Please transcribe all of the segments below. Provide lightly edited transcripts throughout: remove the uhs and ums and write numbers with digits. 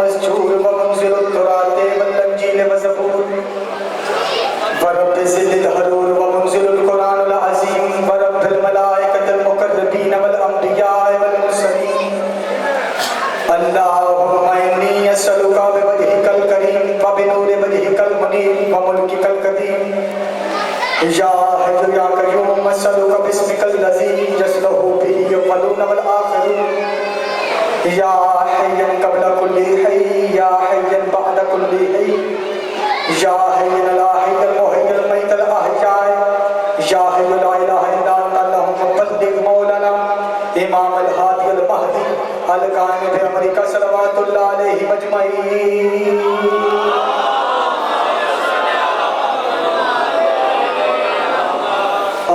والمسجور ومنزل التراث والانجيل والزبور ورب ذل الهرور ومنزل القرآن العظيم ورب الملائكة المقربين والأنبياء والمرسلين اللهم إني أسألك بوجهك الكريم وبنور وجهك المنير وملكك القديم يا حي يا قيوم أسألك باسمك الذي يصلح به الأولون والآخرون يا حيا قبل كل حي يا حيا بعد كل حي يا حي لا حي المحيي الميت الأحياء يا حي لا إله إلا أنت اللهم بلغ مولانا إمام الهادي المهدي القائم بأمرك صلوات الله عليه أجمعين.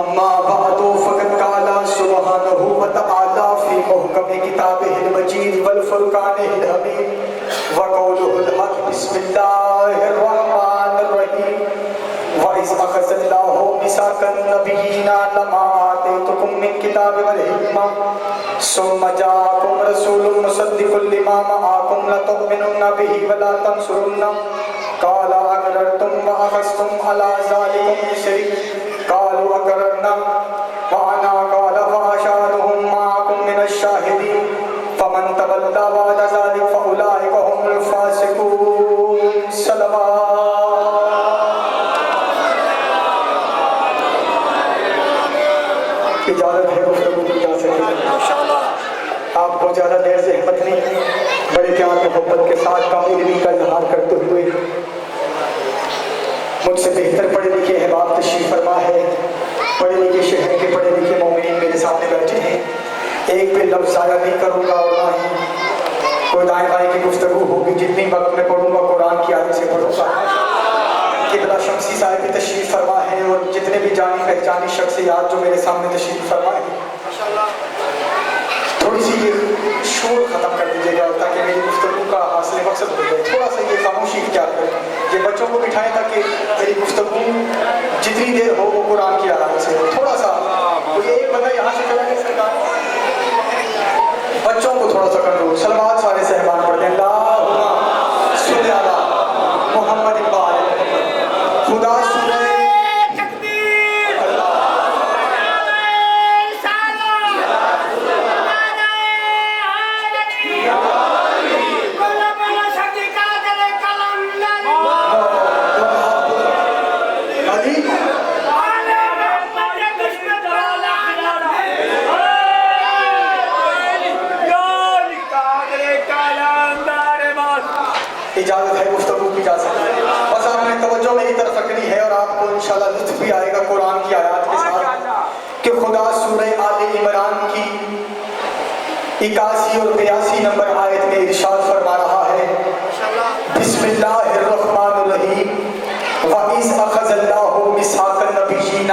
أما بعد فقد قال سبحانه وتعالى في محكم كتابه المجيد والفرقان الحميد وقوله الحق بسم الله الرحمن الرحيم وإذ أخذ الله ميثاق النبيين لما آتيتكم من كتاب والحكمة ثم جاءكم رسول مصدق لما معكم لتؤمنن به ولا تنصرنه قال أقررتم وأخذتم على ذلكم إصري قالوا أقررنا وأنا قال فأشهدهم معكم من الشاهدين فمن تولى بعد ذلك فأولئك هم الفاسقون. اجازت ہے گفتگو کی جا سکے. آپ کو زیادہ دیر سے ہمت نہیں، بڑے پیار محبت کے ساتھ کامیابی کا اظہار کرتے ہوئے مجھ سے بہتر پڑھے لکھے احباب تشریف فرما ہے. پڑھے لکھے شہر کے پڑھے لکھے مومنین میرے سامنے بیٹھے ہیں. ایک بھی لفظ ضائع نہیں کروں گا اور نہ ہی کوئی دائیں بائیں کی گفتگو ہوگی. جتنی وقت میں پڑھوں گا قرآن کی آیت سے پڑھوں گا. قبلہ شمسی صاحب بھی تشریف فرما ہے اور جتنے بھی جانی پہچانی شخصیات جو میرے سامنے تشریف فرما ہے، تھوڑی سی یہ شور ختم کر دیجیے گا تاکہ میری گفتگو کا حاصل مقصد ہو جائے. تھوڑا سا یہ خاموشی اختیار کریں، یہ بچوں کو بٹھائیں تاکہ میری گفتگو جتنی دیر ہو وہ قرآن کی آیت سے ہو. تھوڑا سا کوئی ایک بندہ یہاں سے چلا گیا سرکار، بچوں کو تھوڑا سا کنٹرول. صلوات سارے صحبان پڑھتے ہیں. اللہم صلی علی محمد اقبال خدا سنے اجازت ہے گفتگو کی جا سکتی ہے. بس آپ نے توجہ میری طرف رکھنی ہے اور آپ کو انشاءاللہ لطف بھی آئے گا قرآن کی آیات کے ساتھ کہ خدا سورہ آل عمران کی 81 اور 82 نمبر آیت میں ارشاد فرما رہا ہے بسم اللہ الرحمن الرحیم وَإِذْ أَخَذَ اللَّهُ مِيثَاقَ النَّبِيِّينَ.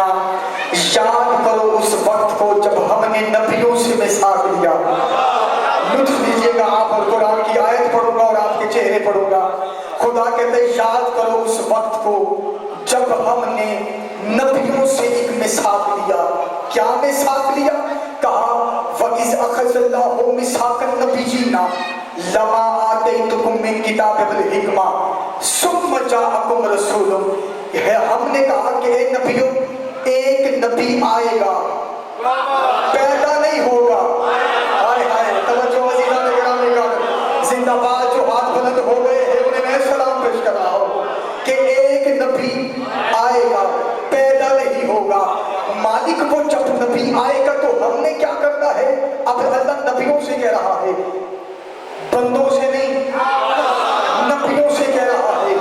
یاد کرو اس وقت کو جب ہم نے نبیوں سے میثاق لیا. لطف دیجیے گا آپ اور قرآن کی آیت پڑھوں گا اور آپ کے چہرے پڑھوں گا. خدا کہتے ہیں یاد کرو اس وقت کو جب ہم نے نبیوں سے ایک میثاق لیا. کیا میثاق لیا؟ کہا وَإِذْ أَخَذَ اللَّهُ مِيثَاقَ النَّبِيِّينَ لَمَا آتَيْتُكُم مِّن كِتَابٍ وَالْحِكْمَةٍ ثُمَّ جَاءَكُمْ رَسُولٌ. ہم نے کہا کہ اے نبیوں ایک نبی آئے گا، پیدا نہیں ہوگا. ہائے ہائے توجہ وزیران گرامی کا زندہ باد جو ہاتھ بلند ہو گئے ہیں انہیں میں سلام پیش کر رہا ہوں کہ ایک نبی آئے گا، پیدا نہیں ہوگا. مالک کو جب نبی آئے گا تو ہم نے کیا کرنا ہے؟ اب اللہ نبیوں سے کہہ رہا ہے، بندوں سے نہیں، نبیوں سے کہہ رہا ہے.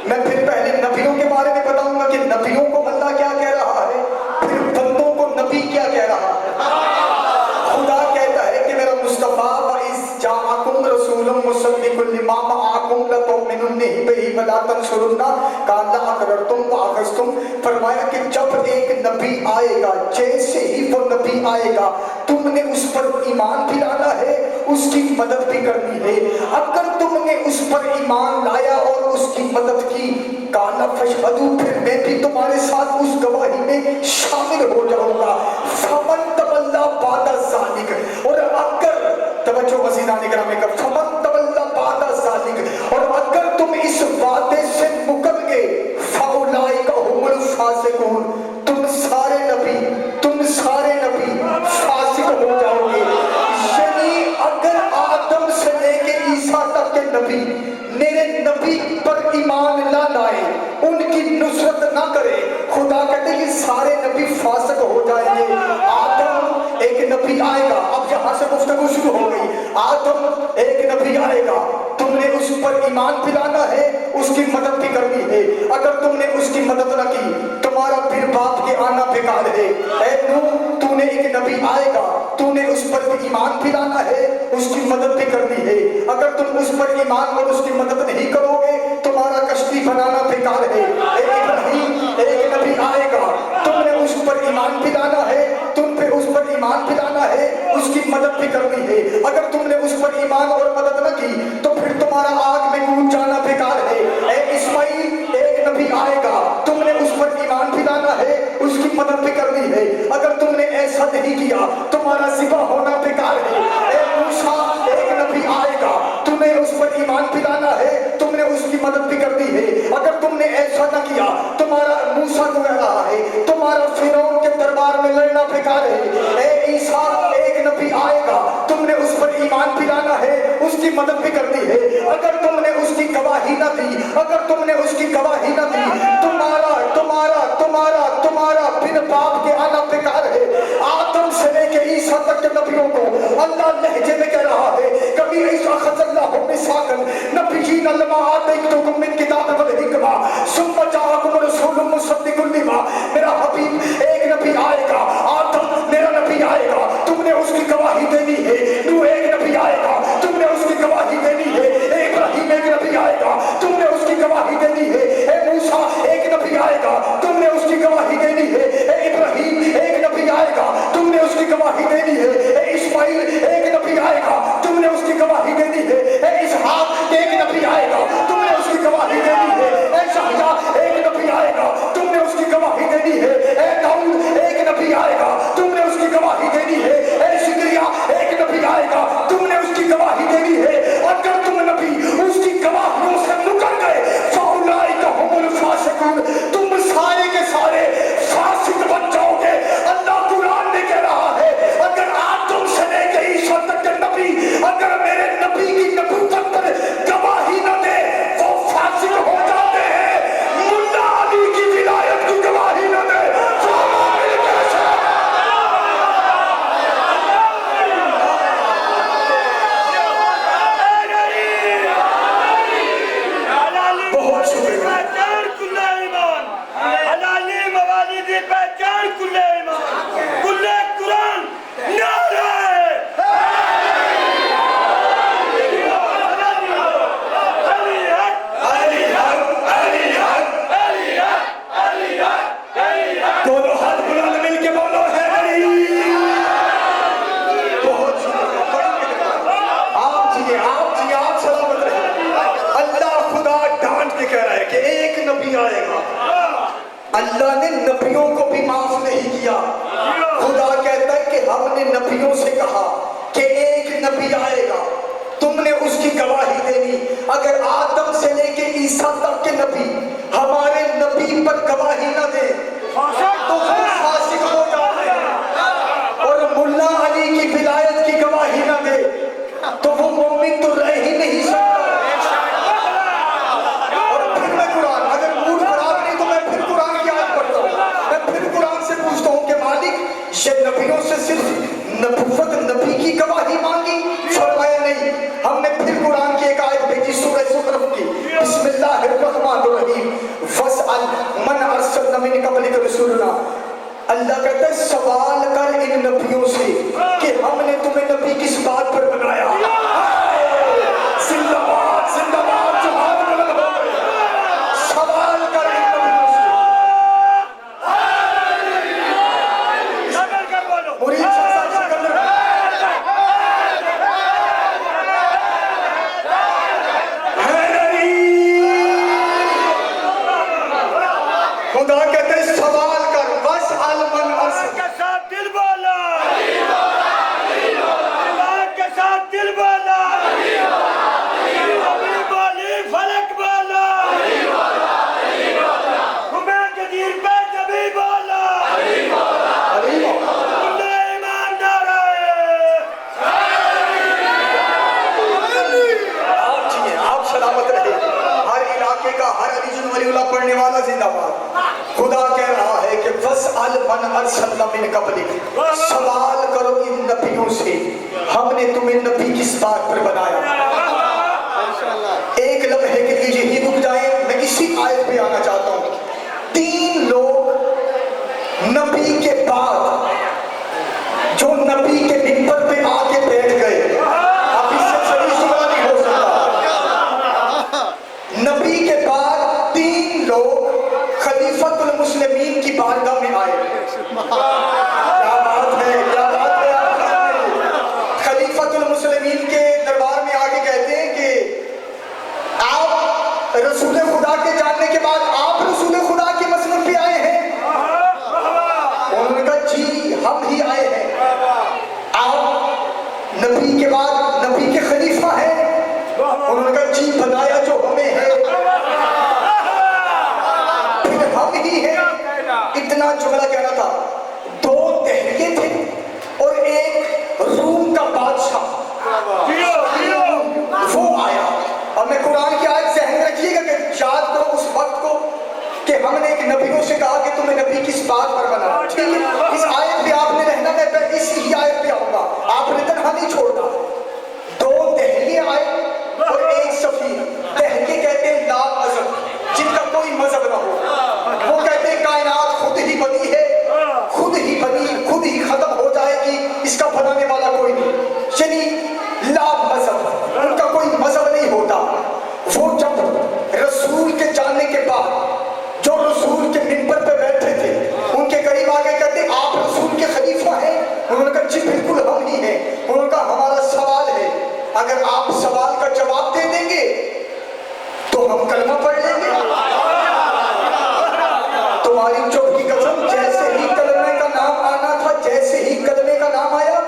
میں پھر پہلے نبیوں کے بارے میں بتاؤں گا کہ نبیوں کو اللہ کیا کہہ رہا ہے، پھر بندوں کو نبی کیا کہہ رہا ہے. خدا کہتا ہے کہ میرا مصطفیٰ وَإِذْ جَاءَكُمْ رَسُولٌ مُصَدِّقٌ لِمَا مَعَكُمْ لَتُؤْمِنُنَّ بِهِ وَلَا تَنصُرُنَّهُ قَالَ أَقْرَرْتُمْ وَأَخَذْتُمْ. فرمایا کہ جب ایک نبی آئے گا، جیسے ہی وہ نبی آئے گا تم نے اس پر ایمان بھی لانا ہے، اس کی مدد بھی کرنی ہے. اگر تم نے اس پر ایمان لایا اور اس کی مدد کی، قَالَ فَاشْهَدُوا، پھر میں بھی تمہارے ساتھ اس گواہی میں شامل ہو جاؤں گا. فَمَن تَوَلَّىٰ بَعْدَ ذَلِكَ، اور اگر توجہ وزیران گرامی کا فَمَن تَوَلَّىٰ بَعْدَ ذَلِكَ، تم اس وعدے سے مکر گئے فاولئک هم الفاسقون، تم سارے نبی فاسق ہو جاؤ گے۔ یعنی اگر آدم سے لے کے عیسیٰ تک کے نبی میرے نبی پر ایمان نہ لائے، ان کی نصرت نہ کرے، خدا کہتے ہیں یہ سارے نبی فاسق ہو جائیں گے۔ آدم ایک نبی آئے گا، اب یہاں سے گفتگو شروع ہو گئی۔ آدم ایک نبی آئے گا، تم نے اس پر ایمان پلانا ہے، اس کی مدد بھی کرنی ہے۔ اگر تم نے اس کی مدد نہ کی تمہارا پھر باپ کے آنا بیکار ہے۔ اے نوح، تو نے ایک نبی آئے گا، تو نے اس پر بھی ایمان پلانا ہے، اس کی مدد بھی کرنی ہے۔ اگر تم اس پر ایمان اور اس کی مدد نہیں کرو گے تمہارا کشتی بنانا بیکار ہے۔ اے ابراہیم، ایک نبی آئے گا، تم نے اس پر ایمان پلانا ہے، تم پہ اس پر ایمان پلانا ہے، اس کی مدد بھی کرنی ہے۔ اگر تم نے اس پر ایمان اور مدد نہ کی تو پھر تمہارا آگ میں کود جانا بیکار ہے۔ اے اسماعیل، ایک نبی آئے گا، تم نے اس پر ایمان پلانا ہے، اس کی مدد بھی کرنی ہے۔ اگر تم نے ایسا نہیں کیا تمہارا ذبح ہونا بیکار ہے۔ اے موسیٰ، ایک نبی آئے گا، تمہیں اس پر ایمان پلانا ہے، تم نے اس کی مدد بھی کرنی ہے۔ اگر تم نے ایسا نہ کیا تمہارا موسیٰ کو کہہ رہا ہے تمہارا فرعون کے دربار میں لڑنا بیکار ہے۔ اے عیسیٰ، ایک نبی آئے گا، تم نے اس پر ایمان پلانا ہے، اس کی مدد بھی کرنی ہے۔ اگر تم نے اس کی گواہی نہ دی، اگر تم نے اس کی گواہی نہ دی تمہارا بن باپ کے آنا بیکار ہے۔ آدم سے لے کے عیسیٰ تک کے نبیوں کو اللہ لہجے میں کہہ رہا ہے، کبھی عیسیٰ خذ اللہ میثاقا نبیین لما آتیتکم من کتاب والحکمہ ثم جاءکم رسول مصدق لما، میرا حبیب ایک نبی آئے گا، آدم میرا نبی آئے گا، تم نے اس کی گواہی دینی ہے۔ نوح ایک نبی آئے گا، تم نے اس کی گواہی دینی ہے۔ ابراہیم ایک نبی آئے گا، تم نے اس کی گواہی دینی ہے۔ اے موسیٰ، ایک نبی آئے گا، تم نے اس کی گواہی دینی ہے۔ اے ابراہیم، ایک نبی آئے گا، تم نے اس کی گواہی دینی ہے۔ اے اسماعیل، ایک نبی آئے گا، تم نے اس کی گواہی دینی ہے۔ اے اسحاق، ایک نبی آئے گا، تم نے اس کی گواہی دینی ہے۔ اے شہزا، ایک نبی آئے گا، تم نے اس کی گواہی دینی ہے۔ اے داؤد، ایک نبی آئے گا، تم نے اس کی گواہی دینی ہے۔ اے زکریا، ایک نبی آئے گا، تم نے اس کی گواہی دینی ہے۔ اگر تم نبی اس کی گواہیوں سے مکر گئے فاولئک هم الفاسقون، تم سارے کے سارے فاسق بن جاؤ گے۔ اللہ قرآن نے کہہ رہا ہے اگر آدم سے لے کے عیسیٰ تک کے نبی اگر میرے نبی کی نبوت پر گواہی نہ دے وہ فاسق ہو جاتے ہیں۔ ملا علی کی ولایت کی گواہی نہ دے وہ مومن کیسے ہے؟ بہت شکریہ۔ دونوں ہاتھ بلند مل کے بولو ہے علی۔ بہت آپ سلامت رہے۔ اللہ خدا ڈانٹ کے کہہ رہا ہے کہ ایک نبی آئے گا، اللہ نے نبیوں کو بھی معاف نہیں کیا۔ خدا کہتا ہے کہ ہم نے نبیوں سے کہا کہ ایک نبی آئے گا، تم نے اس کی گواہی دینی۔ اگر آدم سے لے کے عیسیٰ تک کے نبی ہمارے نبی پر گواہی نہ دے تو وہ فاسق ہو جاتے ہیں، اور ملا علی کی ولایت کی گواہی نہ دے تو وہ مومن تو رہ ہی نہیں سکتا۔ اور پھر میں قرآن، اگر موڈ خراب نہیں تو میں پھر قرآن کی آیت پڑھتا ہوں، میں پھر قرآن سے پوچھتا ہوں کہ مالک یہ نبیوں سے صرف نبوت نبی کی گواہی مانگی؟ فرمایا نہیں، ہم نے پھر قرآن کی ایک آیت بھیجی سورہ زخرف کی، بسم اللہ الرحمن الرحیم، وَاسْأَلْ مَنْ أَرْسَلْنَا مِنْ قَبْلِكَ رُسُلًا۔ اللہ کہتا ہے سوال کر ان نبیوں سے کہ ہم نے تمہیں نبی کس بات پر بنایا۔ زندہ باد، زندہ باد، جو ہاتھ بلند ہو گئے، سوال کر ان نبیوں سے۔ مرید صاحب سے کر لیں۔ خدا کہتے ہیں سوال کر، وَاسْأَلْ مَنْ أَرْسَلْنَا۔ کے ساتھ دل بولا، کے ساتھ دل ارسلنا من قبلک، سوال کرو ان نبیوں سے ہم نے تمہیں نبی کس بات پر بنایا۔ ایک لمحے کے لیے یہی رک جائیں، میں اسی آیت پہ آنا چاہتا ہوں۔ 3 لوگ نبی کے بعد جو نبی کے منبر پہ آ کے بیٹھ گئے، اب اس سے صحیح سنا نہیں ہو سکتا۔ نبی کے بعد 3 لوگ خلیفۃ المسلمین کی بارگاہ میں آئے۔ کیا بات ہے، کیا بات ہے۔ خلیفۃ المسلمین کے دربار میں آ کے کہتے ہیں کہ آپ رسول خدا کے جاننے کے بعد آپ رسول خدا کی مسند پہ آئے ہیں؟ انہوں نے کہا جی ہم ہی آئے ہیں۔ آپ نبی کے بعد نبی کے خلیفہ ہیں؟ انہوں نے کہا جی بنایا جو ہمیں ہے پھر ہم ہی ہیں۔ اتنا جملہ کہنا تھا۔ 2 دہلیے تھے اور ایک روم کا بادشاہ، وہ آیا۔ اور میں قرآن کی آیت ذہن میں رکھیے گا کہ یاد کرو اس وقت کو کہ ہم نے ایک نبیوں سے کہا کہ تمہیں نبی کس بات پر بنا، ٹھیک ہے؟ اس آیت پہ آپ نے رہنا، میں اس ہی آیت پہ آؤں گا، آپ نے تنہا نہیں چھوڑنا۔ 2 دہلیے آئے اور ایک سفیر۔ دہلیے کہتے ہیں لا مذہب، جن کا کوئی مذہب نہ ہو۔ وہ کہتے ہیں کائنات خود ہی بنی ہے، خود ہی بنی، خود ہی ختم ہو جائے گی، اس کا بنانے والا کوئی نہیں، یعنی لا مذہب، ان کا کوئی مذہب نہیں ہوتا۔ وہ جب رسول کے جاننے کے بعد جو رسول کے منبر پہ بیٹھے تھے ان کے قریب آگے کہتے ہیں آپ رسول کے خلیفہ ہیں؟ انہوں نے کہا جی بالکل ہم ہی ہیں۔ انہوں نے کہا ہمارا سوال ہے، اگر آپ سوال کا جواب دے دیں گے تو ہم کلمہ پڑھ لیں گے۔ تمہاری چپ کی قسم، جیسے ہی کلمے کا نام آنا تھا، جیسے ہی کلمے کا نام آیا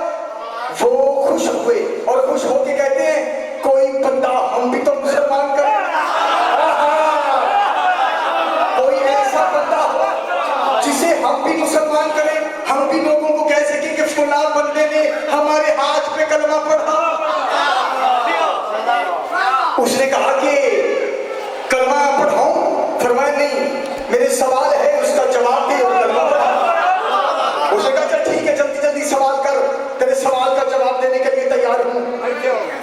وہ خوش ہوئے اور خوش ہو کے کہتے ہیں کوئی بندہ ہم بھی تو مسلمان کریں، کوئی ایسا بندہ ہو جسے ہم بھی مسلمان کریں، ہم بھی لوگوں کو کہہ سکیں کہ فلاں بندے نے ہمارے ہاتھ پہ کلمہ پڑھا۔ اس نے کہا کہ کلمہ پڑھاؤں؟ فرمایا نہیں، میرے سوال ہے اس کا جواب دے اور کلمہ پڑھا۔ اس نے کہا چل ٹھیک ہے جلدی جلدی سوال کر، تیرے سوال کا جواب دینے کے لیے تیار ہوں۔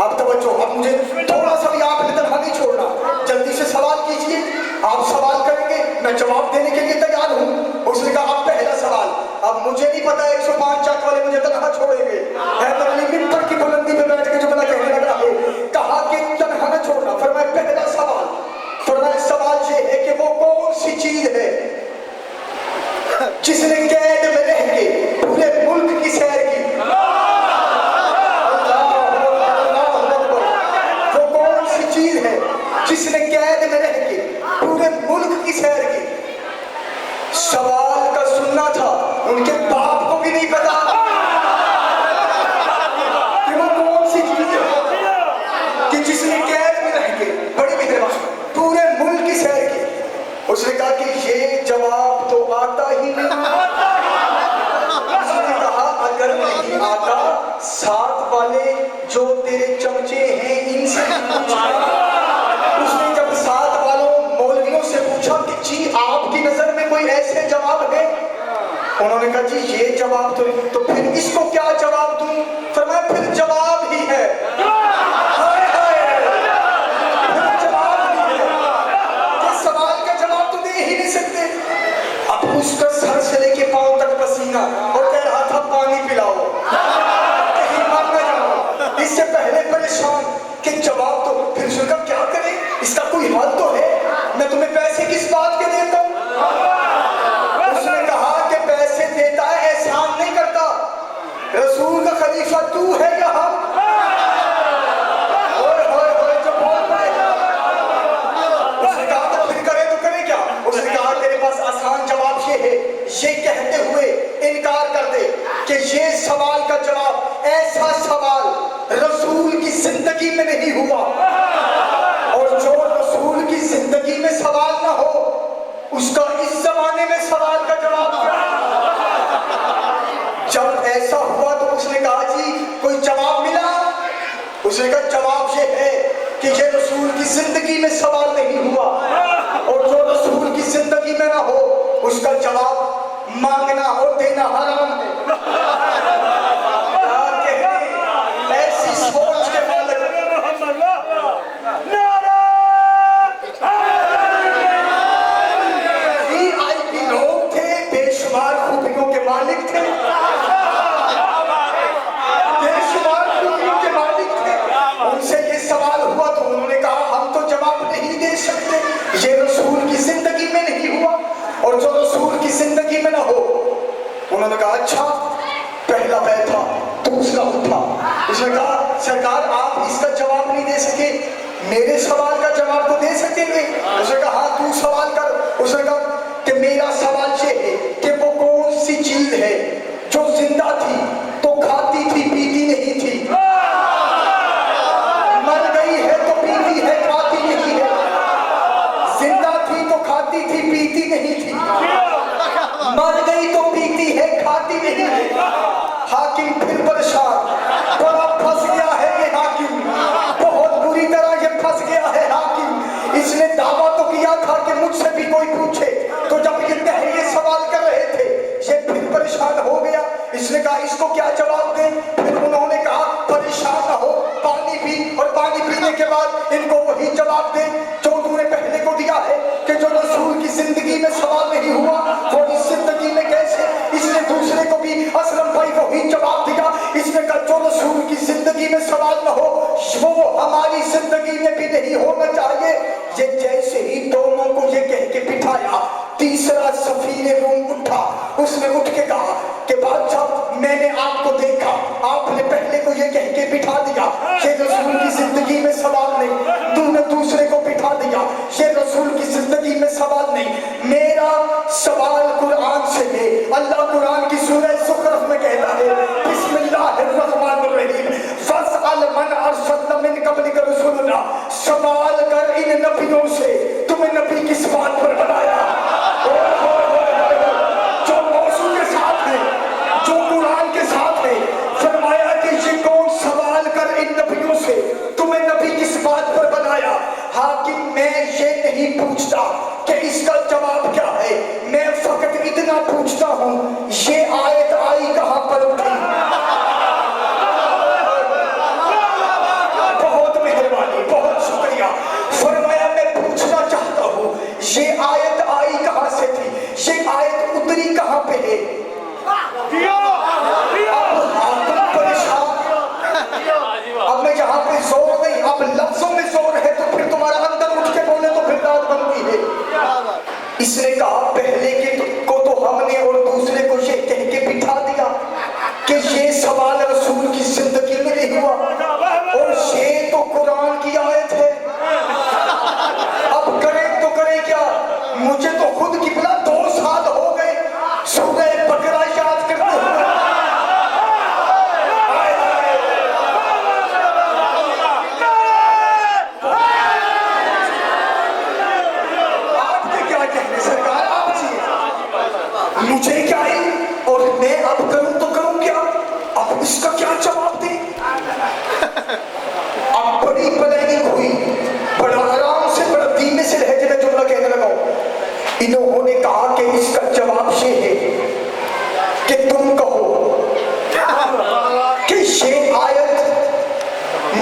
اب توجہ، اب مجھے تھوڑا سا بھی آپ نے تنہا نہیں چھوڑنا، جلدی سے سوال کیجئے، آپ سوال کریں گے میں جواب دینے کے لیے تیار ہوں۔ اس نے کہا اب پہلا سوال، اب مجھے نہیں پتا 105 چاک والے مجھے تنہا چھوڑیں گے، حیدر علی منبر کی بلندی پہ بیٹھ کے جو بنا کہنے لگا ہے، کہا کہ تنہا نہ چھوڑنا۔ فرمایا پہلا سوال، فرمایا سوال یہ ہے کہ وہ کون سی چیز ہے جس نے قید میں رہ کے پورے ملک کی سیر کی؟ وہ کون سی چیز ہے جس نے قید میں رہ کے پورے ملک کی سیر کی؟ سوال کا سننا تھا، ان کے باپ کو بھی نہیں پتا کہ وہ کون سی چیز ہے کہ جس نے قید میں رہ کے بڑی مہربانی پورے ملک کی سیر کی۔ اس نے کہا کہ یہ جواب تو آتا ہی نہیں۔ اس نے کہا اگر نہیں آتا ساتھ والے جو تیرے چمچے ہیں ان سے پوچھا۔ اس نے جب ساتھ والوں مولویوں سے پوچھا کہ جی آپ کی نظر میں کوئی ایسے جواب ہے؟ انہوں نے کہا جی یہ جواب تو پھر اس کو کیا جواب دوں؟ فرمایا پھر جواب ہی ہے۔ اس کا سر سے لے کے پاؤں تک پسینہ اور کہہ رہا تھا پانی پلاؤ، کہیں مر نہ جاؤ۔ اس سے پہلے پریشان کہ جواب تو، پھر اس نے کہا کیا کریں، اس کا کوئی حل تو ہے، میں تمہیں پیسے کس بات کے دیتا ہوں؟ اس نے کہا کہ پیسے دیتا ہے احسان نہیں کرتا، رسول کا خلیفہ تو ہے یا ہم؟ جو بول پائے گا۔ اس نے کہا تو پھر کرے تو کرے کیا؟ اس نے کہا تیرے پاس آسان جواب یہ ہے، یہ کہتے ہوئے انکار کر دے کہ یہ سوال کا جواب ایسا سوال رسول کی زندگی میں نہیں ہوا، اور جو رسول کی زندگی میں سوال نہ ہو اس کا اس زمانے میں سوال کا جواب کیا؟ جب ایسا ہوا تو اس نے کہا جی کوئی جواب ملا؟ اس نے کہا جواب یہ ہے کہ یہ رسول کی زندگی میں سوال نہیں ہوا، اور جو رسول کی زندگی میں نہ ہو اس کا جواب مانگنا اور دینا حرام ہے. ایسی سوچ کے مالک VIP لوگ تھے, بے شمار خوبیوں کے مالک تھے, بے شمار خوبیوں کے مالک تھے. ان سے یہ سوال ہوا تو انہوں نے کہا ہم تو جواب نہیں دے سکتے, یہ رسول کی زندگی میں نہیں ہوا, اور جو رسول کی زندگی میں نہ ہو. انہوں نے کہا اچھا, پہلا بیٹھا, دوسرا اٹھا. اس نے کہا سرکار آپ اس کا جواب نہیں دے سکے, میرے سوال کا جواب تو دے سکیں گے. اس نے کہا ہاں تو سوال کر. اس نے کہا کہ میرا سوال یہ ہے کہ وہ کون سی چیز ہے جو زندہ تھی تو کھاتی تھی پیتی نہیں تھی, مر گئی ہے تو پیتی ہے کھاتی نہیں ہے. زندہ تھی تو کھاتی تھی پیتی نہیں تھی, مر گئی تو پیتی ہے کھاتی نہیں ہے. حاکم پھر پریشان, بڑا پھنس گیا ہے یہ حاکم, بہت بری طرح یہ پھنس گیا ہے حاکم. اس نے دعویٰ تو کیا تھا کہ مجھ سے بھی کوئی پوچھے, تو جب یہ تحریری سوال کر رہے تھے یہ پھر پریشان ہو گیا. اس نے کہا اس کو کیا جواب دیں. پھر انہوں نے کہا پریشان نہ ہو, پانی پی, اور پانی پینے کے بعد ان کو وہی جواب دیں جو انہوں نے پہلے کو دیا ہے کہ جو رسول کی زندگی میں سوال نہیں ہوا وہ اس زندگی میں کیسے. اس نے دوسرے کو بھی اسلم بھائی وہی جواب دیا. اس نے کہا جو رسول کی زندگی میں سوال نہ ہو وہ ہماری زندگی میں بھی نہیں ہونا چاہیے. یہ جیسے ہی دونوں کو یہ کہہ کے بٹھایا, تیسرا سفیر روم اٹھا. اس نے اٹھ کے کہا کہ بادشاہ میں نے آپ کو دیکھا, آپ نے پہلے کو یہ کہہ کے بٹھا دیا یہ رسول کی زندگی میں سوال نہیں, تو نے دوسرے کو بٹھا دیا یہ رسول کی زندگی میں سوال نہیں. میرا سوال قرآن سے ہے. اللہ قرآن کی سورہ زخرف میں کہتا ہے بسم اللہ الرحمن الرحیم, فاسأل من ارسلنا من قبلک رسلنا, سوال کر ان نبیوں سے تمہیں نبی کس بات پر بنایا. جو موضوع کے ساتھ ہے, جو قرآن کے ساتھ ہے, فرمایا کہ یہ کون سوال کر ان نبیوں سے تمہیں نبی کس بات پر بنایا. حاکم میں یہ نہیں پوچھتا کہ اس کا جواب کیا ہے, میں فقط اتنا پوچھتا ہوں یہ آیت آئی کہاں پر اٹھی. بہت مہربانی, بہت شکریہ. فرمایا میں پوچھنا چاہتا ہوں یہ آیت آئی کہاں سے تھی, یہ آیت اتری کہاں پہ ہے. اب میں یہاں پہ زور نہیں, اب لفظوں میں زور ہے تو پھر تمہارا اندر اٹھ کے بولے تو پھر داد بنتی ہے. اس نے کہا پہلے کو تو ہم نے اور دوسرے کو یہ کہہ کے بٹھا دیا کہ یہ سوال رسول کی زندگی میں نہیں ہوا, اور یہ تو قرآن کی آیت ہے. اب کریں تو کریں کیا, مجھے تو خود کی بلا 2 سال ہو گئے سورہ بقرہ یاد کرتے ہوئے. مجھے کیا ہے, اور میں اب کروں تو کروں کیا, اب اس کا کیا جواب دیں. اب بڑی پلاننگ ہوئی, بڑا آرام سے بڑا دھیمے سے لہجے میں جملہ کہنے لگا. انہوں نے کہا کہ اس کا جواب یہ ہے کہ تم کہو کہ یہ آیت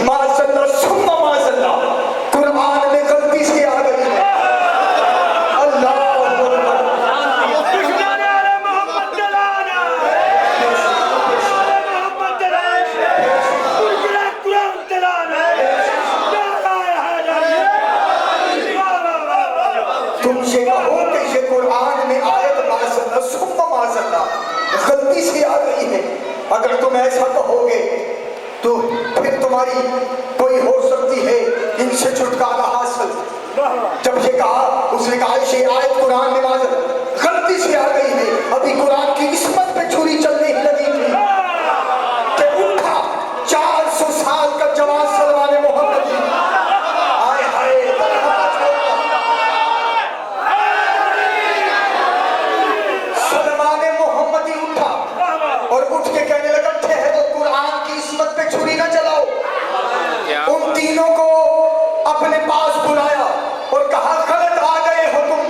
معذلہ ثم معذلہ قرآن میں غلطی سے آ گئی ہے. اللہ تم یہ کہو کہ یہ قرآن میں آیت معذلہ ثم معذلہ غلطی سے آ گئی ہے. اگر تم ایسا کہو گے تو پھر تمہاری کوئی ہو سکتی ہے ان سے چھٹکارا حاصل. جب یہ کہا اس نے کہا یہ آیت قرآن میں معذلہ غلطی سے آ گئی ہے. ابھی قرآن کی عصمت پہ چھری چلنے ہی لگی تھی کہ اٹھا 400 سال کا جوان سلمان محمدی. آئے ہائے سلمان محمدی اٹھا اور اٹھ کے کہنے لگا ٹھہرو, قرآن کی عصمت پہ چھری نہ چلاؤ. ان تینوں کو اپنے پاس بلایا اور کہا غلط آ گئے ہو تم.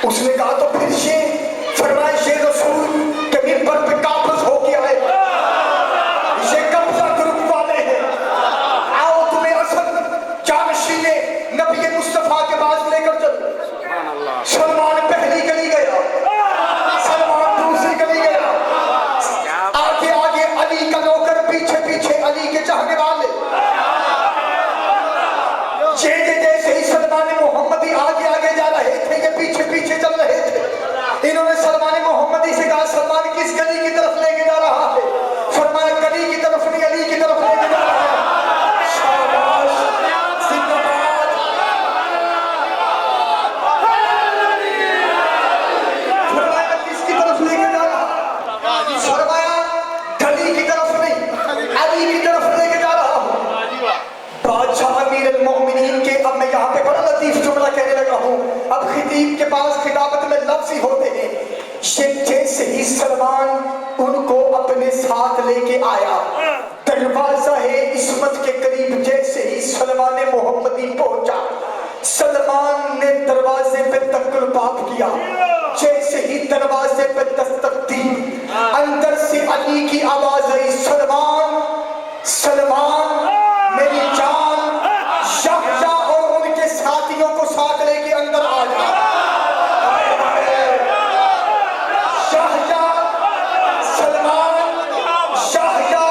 اس نے کہا تو پھر یہ فرمایا یہ رسول کے منبر پہ قابض ہو کے آئے، یہ قبضہ گروپ والے ہیں، آؤ تمہیں اصل جانشین نبی مصطفیٰ کے پاس لے کر چلو۔ سلمان پہلی گلی گیا، سلمان دوسری گلی گیا، آگے آگے علی کا نوکر، پیچھے پیچھے علی کے چاہنے والے، جیسے ہی سلمان محمدی آگے آگے جا رہے تھے یہ پیچھے پیچھے چل رہے تھے۔ انہوں نے سلمان محمدی سے کہا سلمان کس گلی کی طرف لے کے جا رہا ہے؟ فرمایا گلی کی طرف نہیں، علی کی طرف لے کے جا رہا ہے۔ شاباش، زندہ باد۔ فرمایا کس کی طرف لے کے جا رہا؟ فرمایا گلی کی طرف نہیں، علی کی طرف لے کے جا رہا ہوں۔ بادشاہ امیر المومنین کے، اب میں یہاں پہ بڑا لطیف جملہ کہنے لگا ہوں، اب خطیب کے پاس خطابت میں لفظ ہی ہوتے ہیں۔ جیسے ہی سلمان ان کو اپنے ساتھ لے کے آیا، دروازہ عصمت کے قریب جیسے ہی سلمان محمدی پہنچا، سلمان نے دروازے پہ تقلباب کیا، جیسے ہی دروازے پہ دستک دی، اندر سے علی کی آواز آئی، سلمان سلمان میری جان، شہزا اور ان کے ساتھیوں کو ساتھ لے کے اندر آ جا۔ شہزا سلمان، شہزا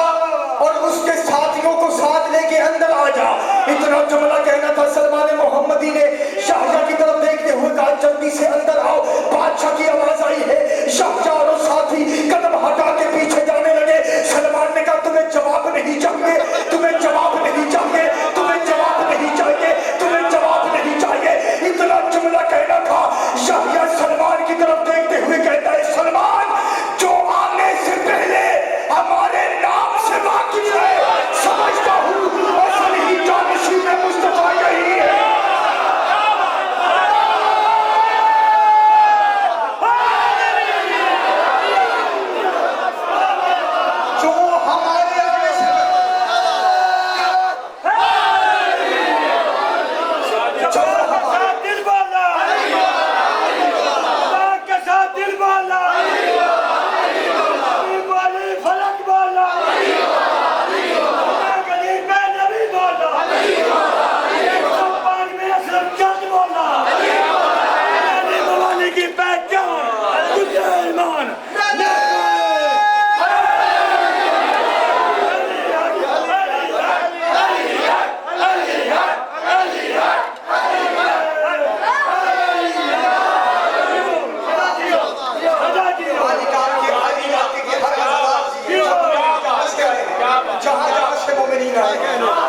اور اس کے ساتھیوں کو ساتھ لے کے اندر آ جا۔ اتنا جملہ کہنا تھا، سلمان محمدی نے شہزا کی طرف دیکھتے ہوئے کہا جلدی سے اندر آؤ، بادشاہ کی آواز آئی ہے۔ شہزا اور ساتھی قدم ہٹا کے پیچھے جانے لگے۔ سلمان نے کہا تمہیں جواب نہیں چاہیے، تمہیں جواب نہیں چاہیے، تمہیں جواب نہیں چاہیے، تمہیں جواب نہیں چاہیے۔ اتنا جملہ کہنا تھا، شہزا سلمان کی طرف دیکھتے ہوئے کہتا ہے سلمان جو آنے سے پہلے ہمارے نام سے واقف ہے، سمجھتا ہوں اصل ہی جانشین مصطفیٰ یہی ہے۔ جو ہمارے آنے سے دل والا، اللہ کے ساتھ دل والا، فلک والا، غریب میں نبی والا، پاک میں اسلم چند والا، نبی موالی کی پہچان تجھے ایمان۔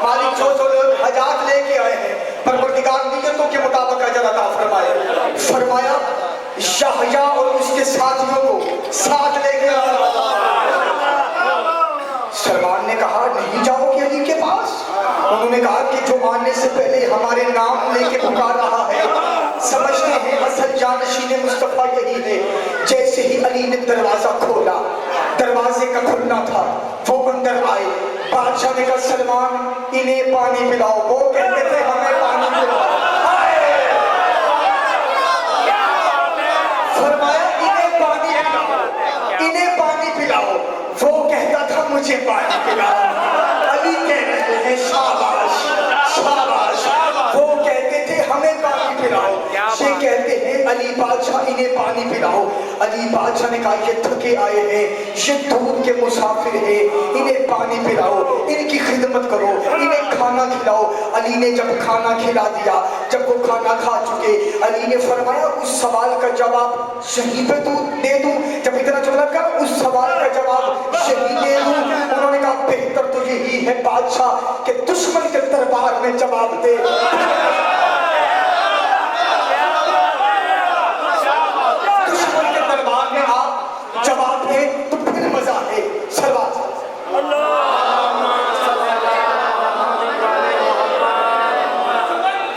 مالک جو لوگ حاجات لے کے آئے ہیں پروردگار نیتوں کے مطابق اجر عطا فرمائے۔ فرمایا یحییٰ اور اس کے ساتھیوں کو ساتھ لے کے آیا۔ سلمان نے کہا نہیں جاؤ گے علی کے پاس؟ انہوں نے کہا کہ جو آنے سے پہلے ہمارے نام لے کے پکار رہا ہے، سمجھتے ہیں اصل جانشین مصطفیٰ یہی ہے۔ جیسے ہی علی نے دروازہ کھولا، دروازے کا کھلنا تھا، وہ اندر آئے۔ بادشاہ نے کہا سلمان انہیں پانی پلاؤ، وہ کہتے تھے ہمیں پانی پلاؤ۔ فرمایا انہیں پانی پلاؤ، انہیں پانی پلاؤ، وہ کہتا تھا مجھے پانی پلاؤ۔ علی کہہ رہے ہیں شاباش شاباش، وہ کہتے تھے ہمیں پانی پلاؤ، یہ کہتے ہیں علی بادشاہ انہیں پانی پلاؤ۔ علی بادشاہ نے کہا یہ تھکے آئے ہیں، یہ دور کے مسافر ہیں، انہیں پانی پلاؤ، ان کی خدمت کرو، انہیں کھانا کھلاؤ۔ علی نے جب کھانا کھلا دیا، جب وہ کھانا کھا چکے، علی نے فرمایا اس سوال کا جواب یہیں پہ دے دوں؟ جب اتنا جملہ کہا اس سوال کا جواب یہیں دے دوں؟ انہوں نے کہا بہتر تو یہی ہے بادشاہ کہ دشمن کے دربار میں جواب دے۔ دشمن کے دربار میں آپ جواب دیں تو پھر مزہ ہے۔ سلوات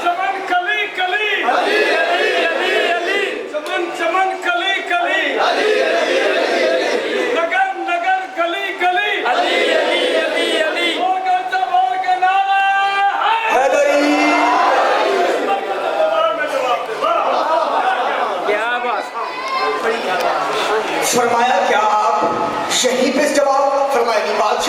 چمن کلی کلی، علی علی علی علی، چمن چمن کلی کلی، علی علی علی علی، نگر نگر گلی گلی، علی علی علی علی، اور کا نعرہ ہے حیدری۔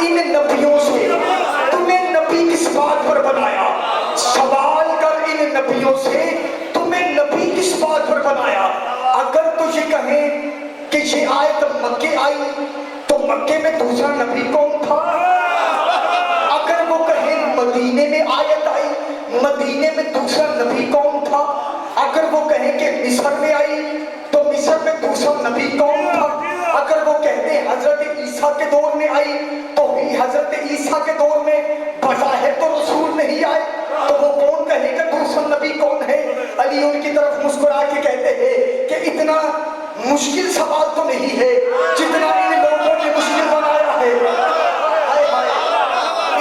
ان نبیوں سے تمہیں نبی کس بات پر بنایا؟ سوال کر ان نبیوں سے تمہیں نبی کس بات پر بنایا؟ اگر تجھے کہیں کہ یہ آیت مکے آئی تو مکے میں دوسرا نبی کون تھا؟ اگر وہ کہیں مدینے میں آیت آئی، مدینے میں دوسرا نبی کون تھا؟ اگر وہ کہیں کہ مصر میں آئی تو مصر میں دوسرا نبی کون تھا؟ اگر وہ کہتے ہیں حضرت عیسیٰ کے دور میں آئی تو ہی حضرت عیسیٰ کے دور میں بظاہر تو رسول نہیں آئے، تو وہ کون کہے گا دوسرا نبی کون ہے؟ علی ان کی طرف مسکرا کے کہتے ہیں کہ اتنا مشکل سوال تو نہیں ہے جتنا ان لوگوں نے مشکل بنایا ہے۔ ہائے ہائے،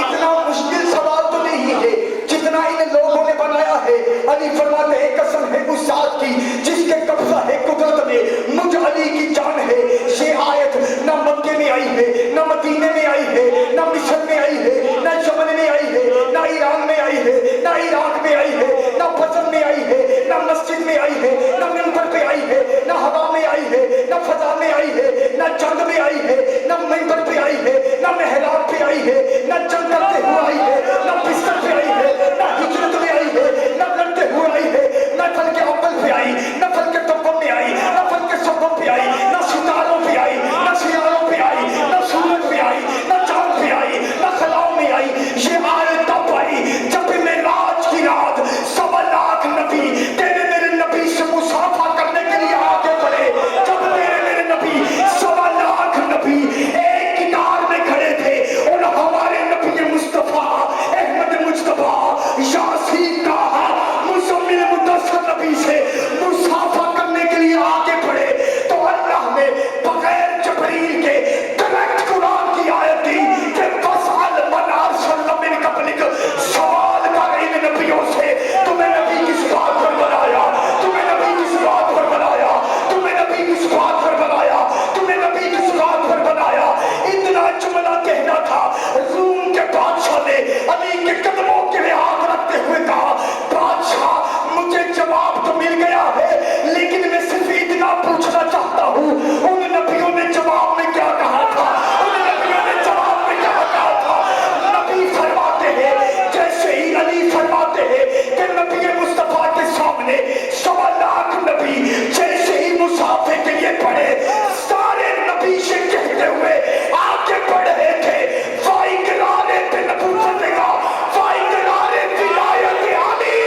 اتنا مشکل سوال تو نہیں ہے جتنا ان لوگوں نے بنایا ہے۔ علی فرماتے ہیں قسم ہے اس ذات کی جس کے قبضہ ہے قدرت میں، مجھ علی کی جان ہے یہ آیت نہ مکے میں آئی ہے، نہ مدینے میں آئی ہے، نہ مصر میں آئی ہے، نہ یمن میں آئی ہے، نہ ایران میں آئی ہے، نہ عراق میں آئی ہے، نہ بزم میں آئی ہے، نہ مسجد میں آئی ہے، نہ منبر پہ آئی ہے، نہ ہوا میں آئی ہے، نہ فضا میں آئی ہے، نہ جنگ میں آئی ہے، نہ منبر پہ آئی ہے، نہ محراب پہ آئی ہے، نہ جنگ کرتے ہوئے آئی ہے، نہ بستر پہ آئی ہے، نہ ہجرت میں آئی ہے، نہ لڑتے ہوئے آئی ہے، نہ فل کے اول پہ آئی، نہ فل کے دوم میں آئی، نہ فل کے سبب پہ آئی، نہ ستاروں پہ آئی، نہ سیاروں پہ آئی، نہ سورج پہ آئی، نہ چاند پہ آئی، نہ خلاؤں میں آئی۔ یہ آیت تب آئی جب معراج کی رات 1.25 نبی تیرے میرے نبی سے مصافحہ کرنے کے لیے آگے بڑھے، جب تیرے میرے نبی 1.25 نبی ایک کتار میں کھڑے تھے اور ہمارے نبی مصطفیٰ احمد مجتبیٰ یاسین کا مزمل مدثر نبی سے مصافحہ کرنے کے لیے آگے بڑھے تو اللہ نے بغیر جبریل کے ڈائریکٹ قرآن کی آیت دی کہ وَاسْأَلْ مَنْ أَرْسَلْنَا مِن قَبْلِكَ، سوال کر ان نبیوں سے تمہیں نبی کس بات پر بنایا؟ تمہیں نبی کس بات پر بنایا؟ تمہیں نبی کس بات پر بنایا؟ تمہیں نبی کس بات پر بنایا؟ اتنا جملہ کہنا تھا، روم کے بادشاہ نے علی کے قدموں کے لیے ہاتھ رکھتے ہوئے کہا بادشاہ مجھے جواب تو مل گیا ہے لیکن میں صرف اتنا پوچھنا چاہتا ہوں ان نبیوں نے جواب میں کیا کہا تھا؟ ان نبیوں نے جواب میں کیا کہا تھا؟ نبی فرماتے ہیں جیسے ہی علی فرماتے ہیں کہ نبی مصطفیٰ کے سامنے 1.25 نبی جیسے ہی مصافحے کے لیے پڑھے سارے نبی سے کہتے ہوئے آگے بڑھ رہے تھے وَإِقْرَارِ بِنُبُوَّتِكَ وَإِقْرَارِ وِلَایَتِ عَلِی،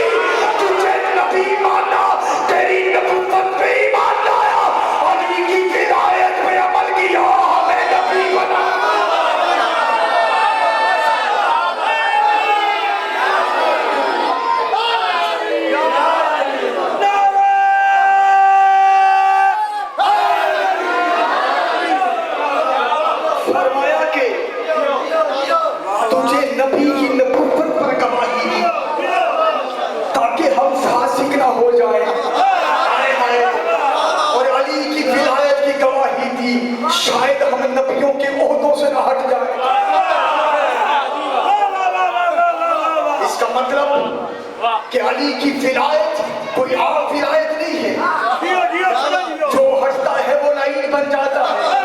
تجھے نبی مانا، تیری نبوت پہ ایمان لایا، علی کی ولایت پہ عمل کیا، ہمیں نبی بنا۔ فرمایا کہ تجھے نبی کی نبوت پر گواہی دی تاکہ ہم فاسق نہ ہو جائیں، اور علی کی ولایت کی گواہی دی شاید ہم نبیوں کے عہدوں سے نہ ہٹ جائیں۔ اس کا مطلب کہ علی کی ولایت کوئی عام ولایت نہیں ہے، جو ہٹتا ہے وہ لعین بن جاتا ہے۔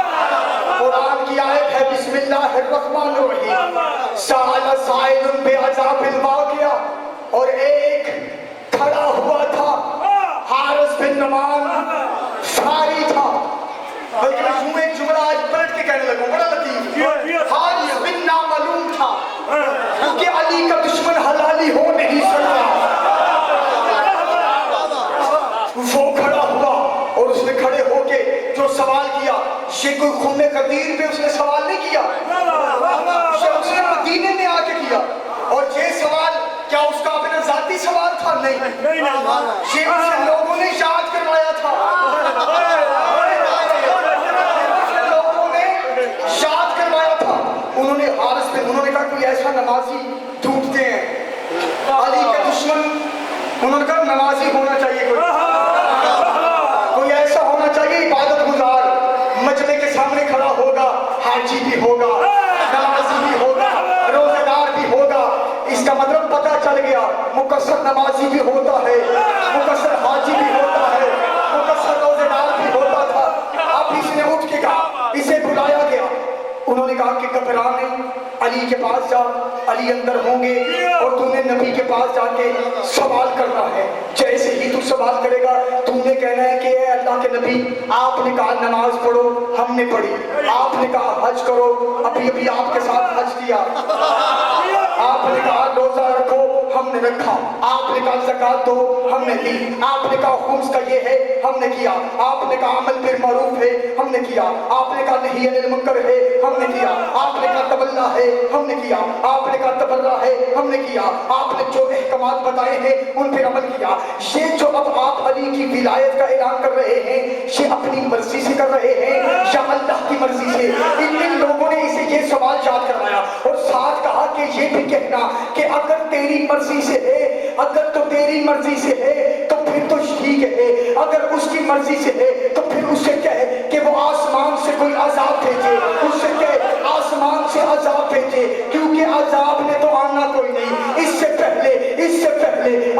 قرآن کی آیت ہے بسم اللہ الرحمن الرحیم، سأل سائل بعذاب الواقعہ، اور ایک کھڑا ہوا تھا حارث بن نعمان ساری تھا، بلکہ میں یوں ایک جملہ آج پلٹ کے کہنے لگوں، بڑا لطیف، حارث بن نامعلوم تھا کیونکہ علی کا دشمن حلالی ہو نہیں سکتا۔ وہ کھڑا ہوا اور اس نے کھڑے ہو کے جو سوال کیا، یہ کوئی خون قدیر پہ اس نے سوال نہیں کیا، یہ اس نے مدینے میں آ کے کیا، اور یہ سوال کیا اس کا اپنا ذاتی سوال تھا؟ نہیں، یہ اسے لوگوں نے یاد کروایا تھا، لوگوں نے یاد کروایا تھا۔ انہوں نے حارث پہ انہوں نے کہا کوئی ایسا نمازی ڈھونڈتے ہیں، علی کا دشمن، انہوں نے کہا نمازی ہونا چاہیے، کوئی ایسا ہونا چاہیے عبادت گزار، مجمع کے سامنے کھڑا ہوگا، حاجی بھی ہوگا، نمازی بھی ہوگا، روزہ دار بھی ہوگا۔ اس کا مطلب پتہ چل گیا مقصر نمازی بھی ہوتا ہے، مقصر حاجی بھی ہوتا ہے، مقصر روزہ دار بھی ہوتا تھا۔ اب اس نے اٹھ کے کہا، اسے بلایا گیا، انہوں نے کہا کہ گھبرا نہیں، علی کے پاس جا، علی اندر ہوں گے، اور تم نے نبی کے پاس جا کے سوال کرنا ہے۔ جیسے ہی تو سوال کرے گا تم نے کہنا ہے کہ اے اللہ کے نبی، آپ نے کہا نماز پڑھو، ہم نے پڑھی، آپ نے کہا حج کرو، ابھی ابھی آپ کے ساتھ حج کیا، آپ نے کہا روزہ رکھو، ہم نے رکھا، آپ نے کہا زکات دو، ہم نے دی، آپ نے کہا خمس کا یہ ہے، ہم نے کیا، آپ نے کہا عمل بالمعروف ہے، ہم نے کیا، آپ نے کہا نہی عن المنکر ہے، ہم نے کیا، آپ نے کہا تولہ ہے، ہم نے کیا، آپ نے کہا تبرہ ہے، ہم نے کیا، آپ نے جو احکامات بتائے ہیں ان پہ عمل کیا۔ یہ جو اب آپ علی کی ولایت کا اعلان کر رہے ہیں، یہ اپنی مرضی سے کر رہے ہیں یا اللہ کی مرضی سے؟ ان لوگوں نے اسے یہ سوال یاد کروایا اور ساتھ کہا کہ یہ بھی کہنا کہ اگر تیری مرضی سے ہے، اگر تو تیری مرضی سے ہے تو پھر تو ٹھیک ہے، اگر اس کی مرضی سے ہے تو پھر اس سے کہے کہ وہ آسمان سے کوئی عذاب بھیجے، اس سے کہے آسمان سے عذاب بھیجے، کیونکہ عذاب نے تو آنا کوئی نہیں۔ اس سے پہلے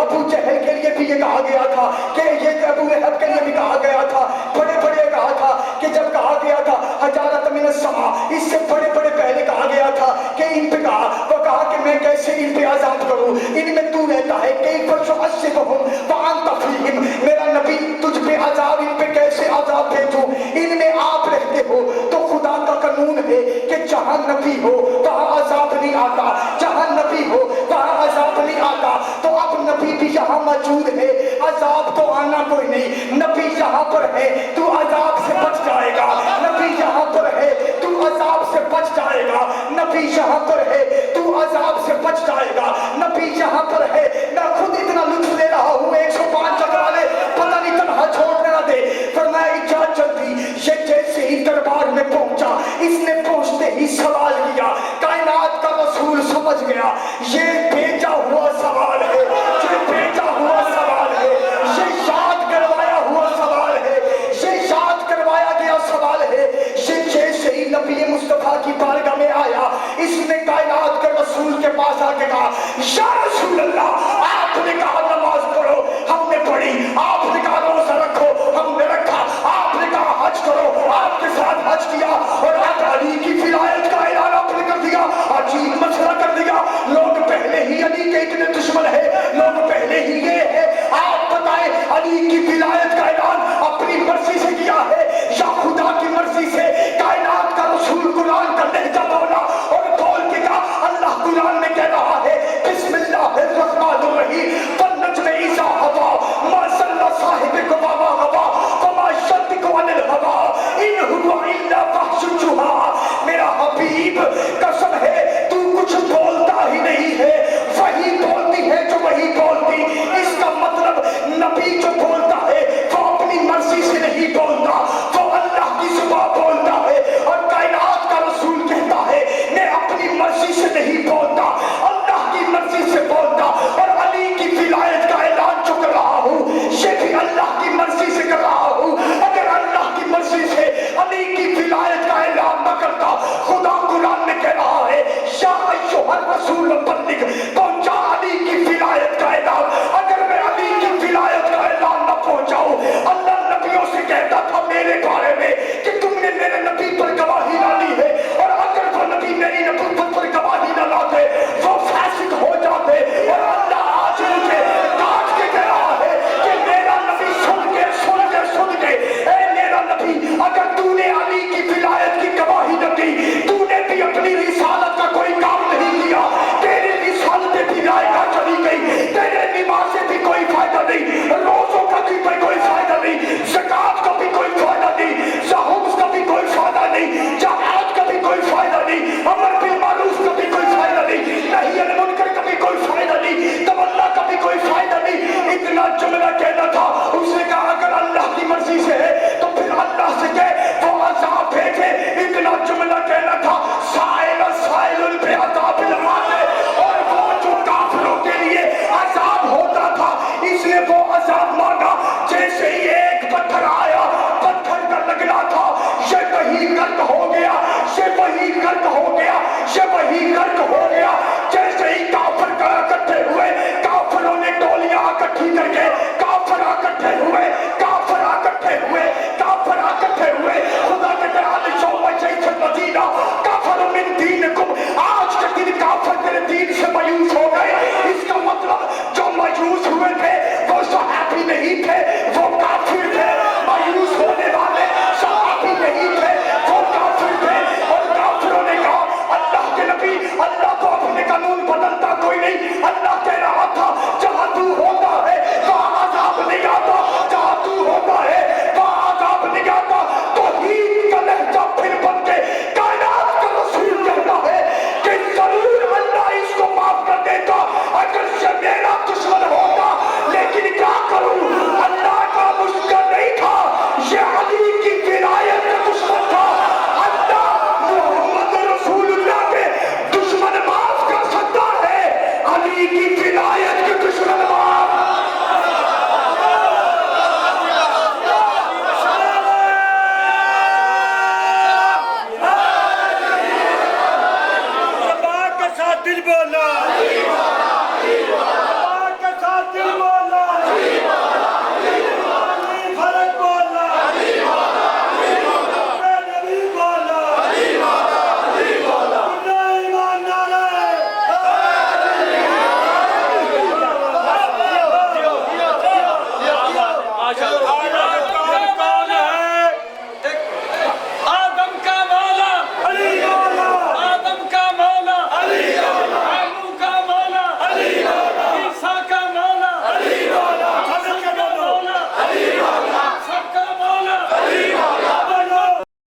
ابو جہل کے لیے بھی یہ کہا گیا تھا کہ یہ ابو لہب کے لیے بھی کہا گیا تھا، بڑے بڑے کہا تھا کہ جب کہا گیا تھا حجارۃ من السماء، اس سے بڑے پہلے کہا گیا تھا کہ ان پہ کہا، وہ کہا کہ میں کیسے ان پہ عذاب کروں، ان میں تو رہتا ہے، کیف تعذبهم وانت فیہم، میرا نبی تجھ پہ عذاب، ان پہ کیسے عذاب بھیجوں، ان میں آپ رہتے ہو تو خدا کا قانون ہے کہ جہاں نبی ہو وہاں عذاب نہیں آتا، جہاں نبی ہو وہاں عذاب نہیں آتا، تو اب نبی بھی یہاں موجود ہے، عذاب تو آنا کوئی نہیں، نبی یہاں پر ہے تو عذاب سے بچ جائے گا، نبی یہاں پر ہے تو عذاب سے بچ جائے گا، نبی یہاں پر ہے تو عذاب سے بچ جائے گا، نبی یہاں پر ہے۔ میں خود اتنا لطف لے رہا ہوں، 105 جگہ والے پتہ نہیں تنہا چھوڑنے نہ دے، فرمایا اجازت چلتی، یہ جیسے ہی دربار میں پہنچا، اس نے پہنچتے ہی سوال کیا، کائنات کا رسول سمجھ گیا یہ بھیجا ہوا سوال ہے، یہ بھیجا ہوا سوال ہے، یہ یاد کروایا ہوا سوال ہے، یہ یاد کروایا گیا سوال ہے۔ یہ جیسے ہی نبی مصطفیٰ کی بارگاہ میں آیا، اس نے کائنات کے رسول کے پاس آ کے کہا یا رسول اللہ، آپ نے کہا نماز پڑھو، ہم نے پڑھی، آپ نے کہا روزہ رکھو، ہم نے رکھا، آپ نے کہا حج کرو، آپ کے ساتھ حج کیا، اور اب علی کی ولایت کا اعلان آپ نے کر دیا، عجیب مسئلہ کر دیا، لوگ پہلے ہی علی کے اتنے دشمن ہے، لوگ پہلے ہی یہ ہے، آپ بتائیں علی کی ولایت کا اعلان اپنی مرضی سے کیا ہے یا خدا کی مرضی سے؟ کائنات کا رسول قرآن کا لہجہ بولا اور بول کے کہا، اللہ قرآن میں کہہ رہا ہے بسم اللہ الرحمن الرحیم، والنجم اذا ہوا ما ضل صاحبکم وما غوا وما ینطق عن الہوی ان ہوا الا وحی یوحی۔ میرا حبیب قسم ہے تو کچھ بولتا ہی نہیں ہے، وہی بولتی ہے جو وہی بولتی، اس کا مطلب نبی جو بولتا ہے وہ اپنی مرضی سے نہیں بولتا، وہ اللہ کی زبان بولتا ہے، اور کائنات کا رسول کہتا ہے میں اپنی مرضی سے نہیں بولتا، اللہ کی مرضی سے بولتا، اور علی کی ولایت کا اعلان جو کر رہا ہوں یہ بھی اللہ کی مرضی سے کر رہا ہوں۔ اگر اللہ کی مرضی سے علی کی ولایت کا اعلان نہ کرتا، خدا قرآن میں کہہ رہا ہے یا ایھا الرسول بلغ، پہنچا علی کی ولایت کا اعلان۔ اگر میں علی کی ولایت کا اعلان نہ پہنچاؤں، اللہ نبیوں سے کہتا تھا میرے بارے میں کہ تم نے میرے نبی پر گواہی نہ دی ہے، اور اگر وہ نبی میری نبوت پر گواہی نہ لاتے وہ فاسق ہو جاتے، اور اللہ آج مجھے کاٹ کے کہہ رہا ہے کہ میرا نبی سن کے اے میرا نبی، اگر تو نے علی کی ولایت کی گواہی نہ دی، تو نے بھی اپنی رسالت کا کوئی کام نہیں کیا، تیری رسالت بھی لائقہ چلی گئی، تیرے نماز سے بھی کوئی فائدہ نہیں، روزوں کا بھی کوئی فائدہ نہیں، زکات کا بھی کوئی فائدہ نہیں، خمس کا بھی کوئی فائدہ نہیں، جہاد کا بھی کوئی فائدہ نہیں، امر بالمعروف کا بھی کوئی فائدہ نہیں، نہی عن المنکر کا بھی کوئی فائدہ نہیں، تولہ کا بھی کوئی فائدہ نہیں۔ اتنا جملہ کہنا تھا، اس نے کہا اگر اللہ کی مرضی سے ہے تو پھر اللہ سے کہے وہ عذاب بھیجے، اتنا جملہ کہنا تھا، سائل بعذاب الواقع، اور وہ جو کافروں کے لیے عذاب ہوتا تھا اس نے وہ عذاب مانگا، جیسے ہی ایک پتھر آیا، پتھر کا لگنا تھا، یہ وہی غرق ہو گیا، یہ وہی غرق ہو گیا، یہ وہی غرق ہو گیا، جیسے ہی کافر اکٹھے ہوئے، کافروں نے ٹولیاں اکٹھی کر کے کافر اکٹھے ہوئے،